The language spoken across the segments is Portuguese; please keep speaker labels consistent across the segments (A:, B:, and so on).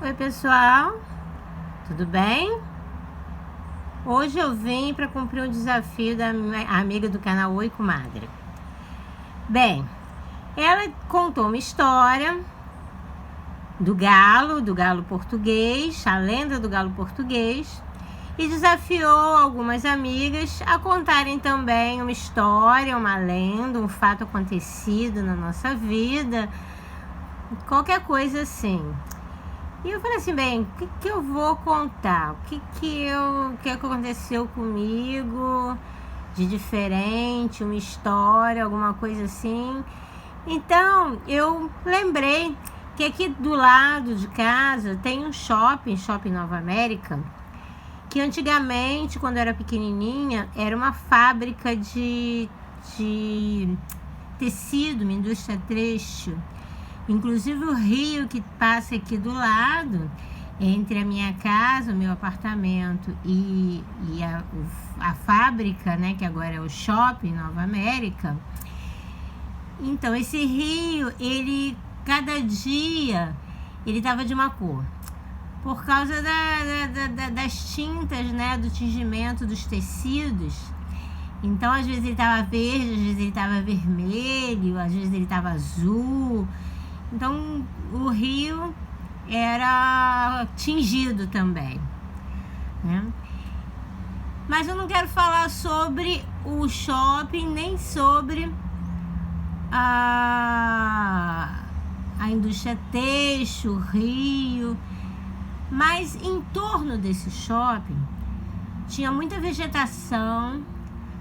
A: Oi pessoal, tudo bem? Hoje eu vim para cumprir um desafio da minha amiga do canal Oi Comadre. Bem, ela contou uma história do galo português, a lenda do galo português, e desafiou algumas amigas a contarem também uma história, uma lenda, um fato acontecido na nossa vida, qualquer coisa assim. E eu falei assim, bem, o que eu vou contar? O que aconteceu comigo de diferente, uma história, alguma coisa assim. Então, eu lembrei que aqui do lado de casa tem um shopping Nova América, que antigamente, quando eu era pequenininha, era uma fábrica de tecido, uma indústria têxtil. Inclusive o rio que passa aqui do lado, entre a minha casa, o meu apartamento e a fábrica, né, que agora é o shopping Nova América. Então esse rio, cada dia ele estava de uma cor, por causa das tintas, né, do tingimento dos tecidos. Então às vezes ele estava verde, às vezes ele estava vermelho, às vezes ele estava azul. Então, o rio era tingido também, né? Mas eu não quero falar sobre o shopping, nem sobre a indústria têxtil, o rio. Mas em torno desse shopping tinha muita vegetação,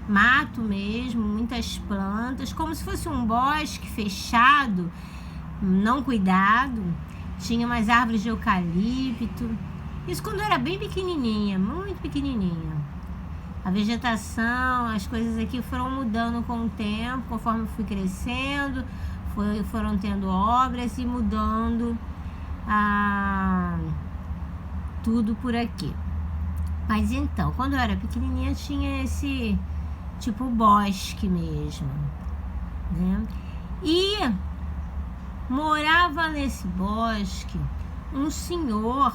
A: mato mesmo, muitas plantas, como se fosse um bosque fechado, não cuidado. Tinha umas árvores de eucalipto. Isso quando eu era bem pequenininha, muito pequenininha. A vegetação, as coisas aqui foram mudando com o tempo, conforme eu fui crescendo, foram tendo obras e mudando tudo por aqui. Mas então, quando eu era pequenininha tinha esse tipo bosque mesmo, né? E morava nesse bosque um senhor,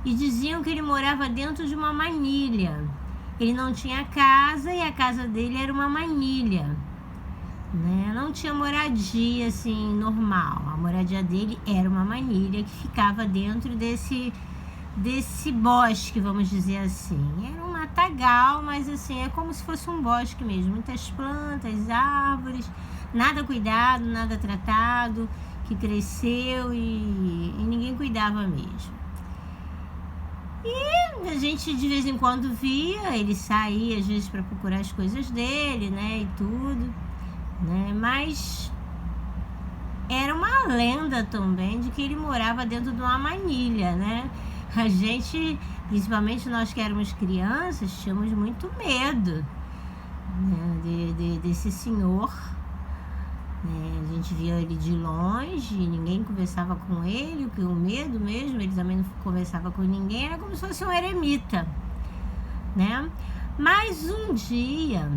A: e diziam que ele morava dentro de uma manilha. Ele não tinha casa e a casa dele era uma manilha, né? Não tinha moradia assim normal. A moradia dele era uma manilha que ficava dentro desse bosque, vamos dizer assim. Era um matagal, mas assim, é como se fosse um bosque mesmo. Muitas plantas, árvores, nada cuidado, nada tratado, que cresceu e ninguém cuidava mesmo. E a gente de vez em quando via, ele saía às vezes para procurar as coisas dele, né, e tudo, né? Mas era uma lenda também de que ele morava dentro de uma manilha, né? A gente, principalmente nós que éramos crianças, tínhamos muito medo, né, desse senhor. A gente via ele de longe, ninguém conversava com ele, porque o medo mesmo, ele também não conversava com ninguém, era como se fosse um eremita, né? Mas um dia,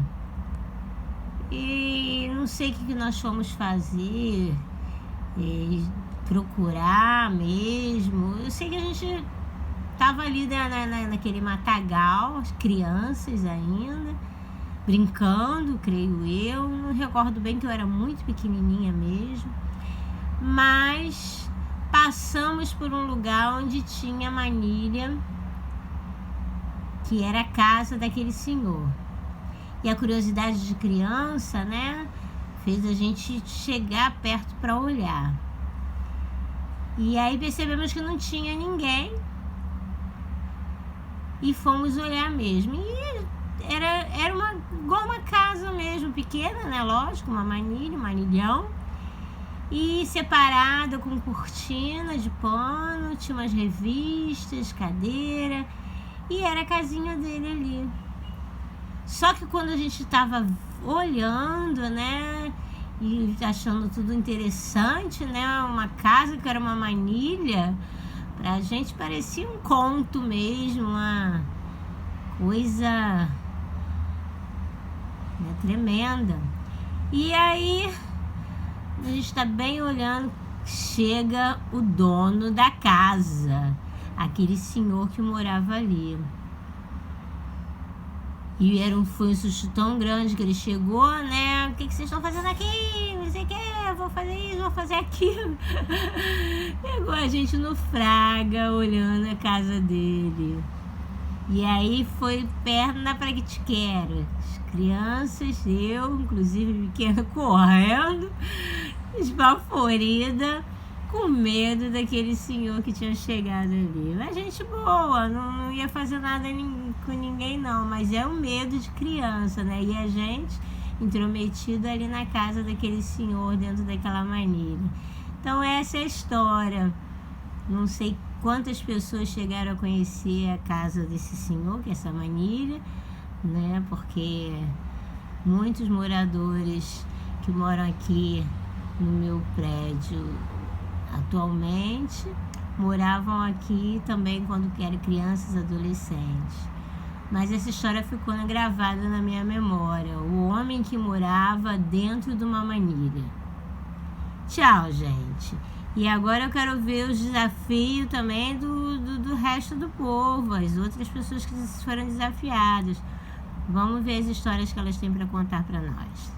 A: e não sei o que nós fomos fazer, procurar mesmo. Eu sei que a gente estava ali naquele matagal, as crianças ainda, brincando, creio eu. Não recordo bem, que eu era muito pequenininha mesmo. Mas passamos por um lugar onde tinha manilha, que era a casa daquele senhor. E a curiosidade de criança, né, fez a gente chegar perto para olhar. E aí percebemos que não tinha ninguém. E fomos olhar mesmo. E era igual uma casa mesmo, pequena, né? Lógico, uma manilha, um manilhão. E separada com cortina de pano, tinha umas revistas, cadeira. E era a casinha dele ali. Só que quando a gente estava olhando, né, e achando tudo interessante, né, uma casa que era uma manilha, pra gente parecia um conto mesmo, uma coisa, né, tremenda. E aí a gente está bem olhando, chega o dono da casa, aquele senhor que morava ali. E foi um susto tão grande que ele chegou, né? O que vocês estão fazendo aqui? Não sei o que, vou fazer isso, vou fazer aquilo. Pegou a gente no fraga, olhando a casa dele. E aí foi perna pra que te quero. As crianças, eu, inclusive pequena, correndo, esbaforida, com medo daquele senhor que tinha chegado ali. Mas gente boa, não ia fazer nada com ninguém não, mas é um medo de criança, né? E a gente intrometido ali na casa daquele senhor, dentro daquela manilha. Então essa é a história. Não sei quantas pessoas chegaram a conhecer a casa desse senhor, que é essa manilha, né? Porque muitos moradores que moram aqui no meu prédio atualmente moravam aqui também quando eram crianças, adolescentes. Mas essa história ficou gravada na minha memória. O homem que morava dentro de uma manilha. Tchau, gente. E agora eu quero ver os desafios também do resto do povo, as outras pessoas que foram desafiadas. Vamos ver as histórias que elas têm para contar para nós.